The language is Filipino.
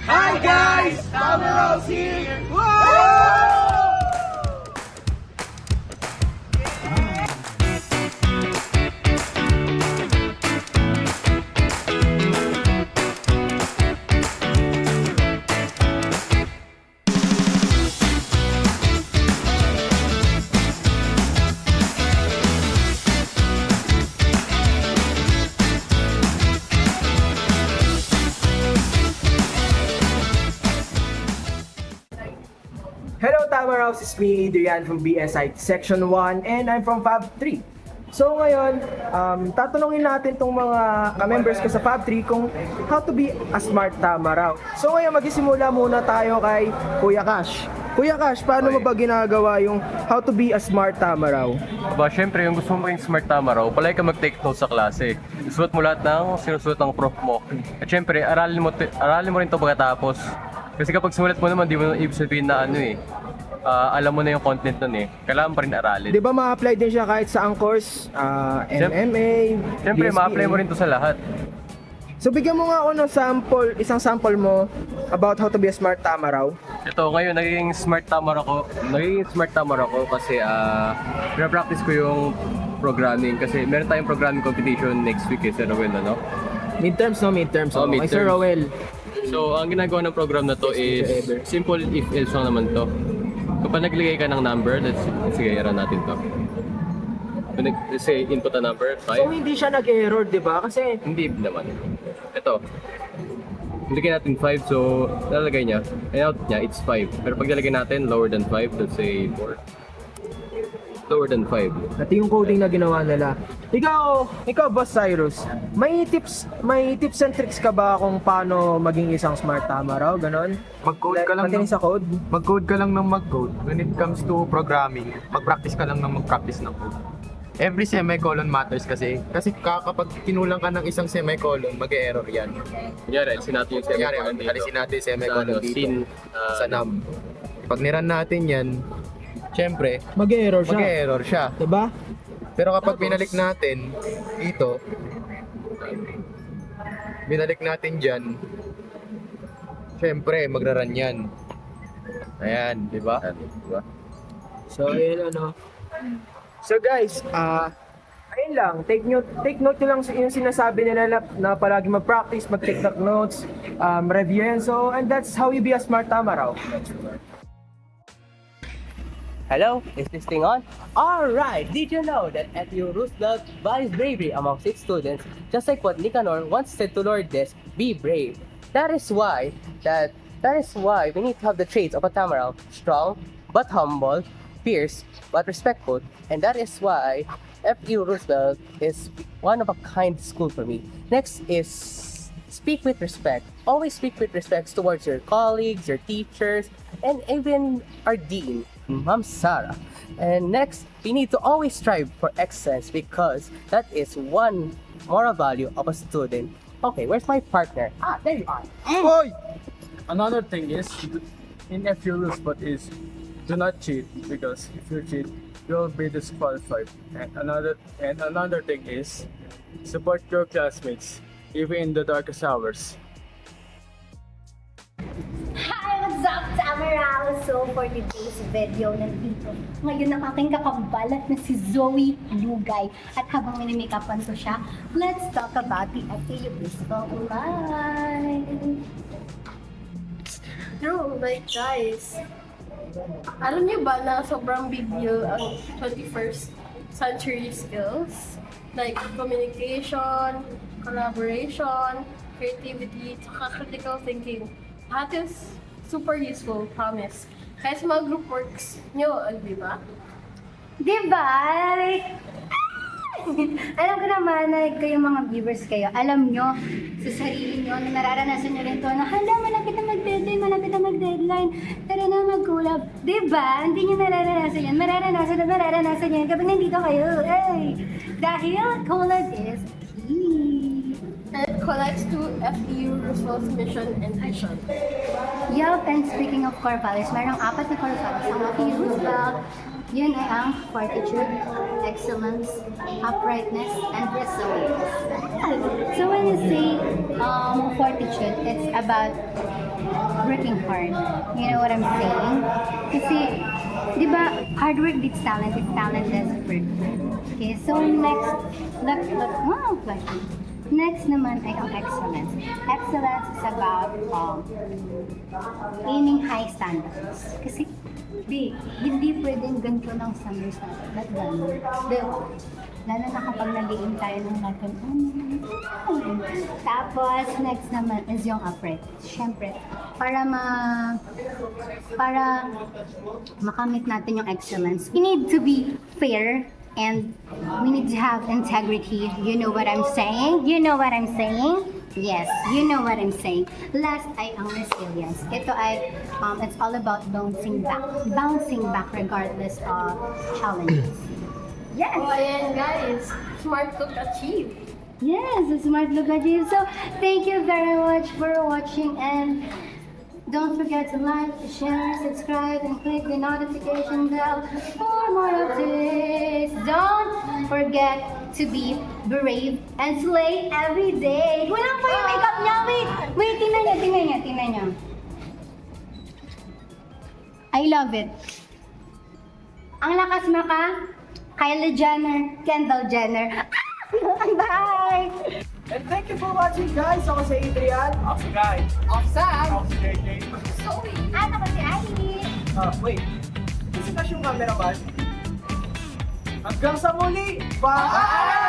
Hi guys! Tama here! Hello Tama House, it's me Adrian from BSI Section 1 and I'm from Fab 3. So ngayon, tatanungin natin tong mga ka-members ko sa Fab 3 kung how to be a smart Tama Raw. So ngayon magsisimula muna tayo kay Kuya Cash. Kuya Cash, paano mo ba ginagawa yung how to be a smart Tama Raw? Ba, syempre, yung gusto mo maging smart Tama Raw, palagi ka mag-take notes sa klase. Isuot mo lahat ng sinusuot ng prof mo. At syempre, aralin mo rin ito pagkatapos. Kasi kapag simulat mo naman, di mo ibig sabihin na alam mo na yung content nun eh. Kailangan pa rin aralin. Di ba ma-apply din siya kahit sa ang course, MMA, Syempre, DSPA? ma-apply mo rin to sa lahat. So bigyan mo nga ako ng isang sample mo about how to be a smart Tama Raw. Ito, ngayon, nagiging smart Tama Raw ko kasi pina-practice ko yung programming. Kasi meron tayong programming competition next week eh, sa Rowell, ano? Midterms. Okay, Sir midterms. Rowell. So, ang ginagawa ng program na to is simple if-else lang naman to. Kapag nagligay ka ng number, sige, iaran natin to. Let's say, input a number, 5. So hindi siya nag-error, di ba? Kasi Hindi naman. Ito. Nilagay natin 5, so lalagay niya. And out niya, it's 5. Pero pag nilagay natin, lower than 5, let's say 4. Lower than 5. ito yung coding na ginawa nila. Ikaw Boss Cyrus, may tips and tricks ka ba kung paano maging isang smart Tama Raw? Ganon? Mag-code ka lang Pati sa code? Mag-code ka lang ng mag-code. When it comes to programming, mag-practice ka lang ng mag-practice ng code. Every semicolon matters kasi kapag kinulang ka ng isang semicolon, mag-error yan. Kunyari, alisin natin yung semicolon dito. Alisin natin yung semicolon Sa, dito. sin, Sa num. Pag niran natin yan, syempre, Mag-error siya. mag-error siya. Diba? Pero kapag binalik natin dito, binalik natin dyan, syempre, magraran yan. Ayan, di ba? Diba? So ayun So guys, ayun lang, take note nyo lang yung sinasabi nila na palagi mag-practice, mag-take notes, review yan. So, and that's how you be a smart Tama Raw. Hello, is this thing on? Alright, did you know that FU Roosevelt values bravery amongst its students, just like what Nicanor once said to Lourdes, be brave. That is why we need to have the traits of a Tama Raw, strong but humble, fierce but respectful, and that is why FU Roosevelt is one of a kind school for me. Next is speak with respect. Always speak with respect towards your colleagues, your teachers, and even our dean, Ma'am Sarah. And next, we need to always strive for excellence because that is one moral value of a student. Okay, where's my partner? Ah, there you are. Boy! Another thing is, in FU rules, but is do not cheat, because if you cheat, you'll be disqualified. And another thing is, support your classmates, even in the darkest hours. Hi! What's up, Tamara? So, for today's video, nandito ngayon ang aking kakabalat na si Zoe Lugay. At habang minimake-upan ko siya, let's talk about the FAU Baseball Live! No, like guys, alam niyo ba na sobrang big deal ang 21st century skills? Like communication, collaboration, creativity, tsaka critical thinking. That is super useful, promise. Kaya sa mga group works nyo, di ba? Diba? Alam ko naman na kayong mga viewers kayo, alam nyo sa sarili nyo na nararanasan nyo rin to na hala, malapit na mag-deadline, tara na mag-collab. Diba? Hindi nyo nararanasan yan. Mararanasan yan kapag nandito kayo. Ay! Dahil collab is key. And connects to FEU Roosevelt's mission and vision. Yup, and speaking of core values, merong 4 na core values. Ang FEU Roosevelt, yun ay ang fortitude, excellence, uprightness, and resilience. So when you say fortitude, it's about working hard. You know what I'm saying? Kasi, di ba, hard work beats talent if talent doesn't work. Okay, so next naman ay ang excellence. Excellence is about aiming high standards. Kasi, hindi pwedeng ganito lang standards na. Ba't gano'n? Diba? Lalo na kapag nag-aim tayo ng natin. Tapos, next naman is yung upright. Siyempre, para makamit natin yung excellence, we need to be fair and we need to have integrity. You know what I'm saying? You know what I'm saying? Yes, you know what I'm saying. Last ay ang resilience. Ito ay, it's all about bouncing back regardless of challenges. Yes! Oh, ayan guys, smart to achieve. Yes, a smart look at you. So, thank you very much for watching and don't forget to like, share, subscribe, and click the notification bell for more updates. Don't forget to be brave and slay every day. Wala pa yung makeup niya. Wait, tingnan niya. I love it. Ang lakas maka, Kylie Jenner, Kendall Jenner. Bye! And thank you for watching, guys. Ako si Adrian. Ako si Guy. Ako Sam. Ako si JJ. At ako si Ali. Wait. Kasi yung cameraman. Hanggang sa muli. Bye!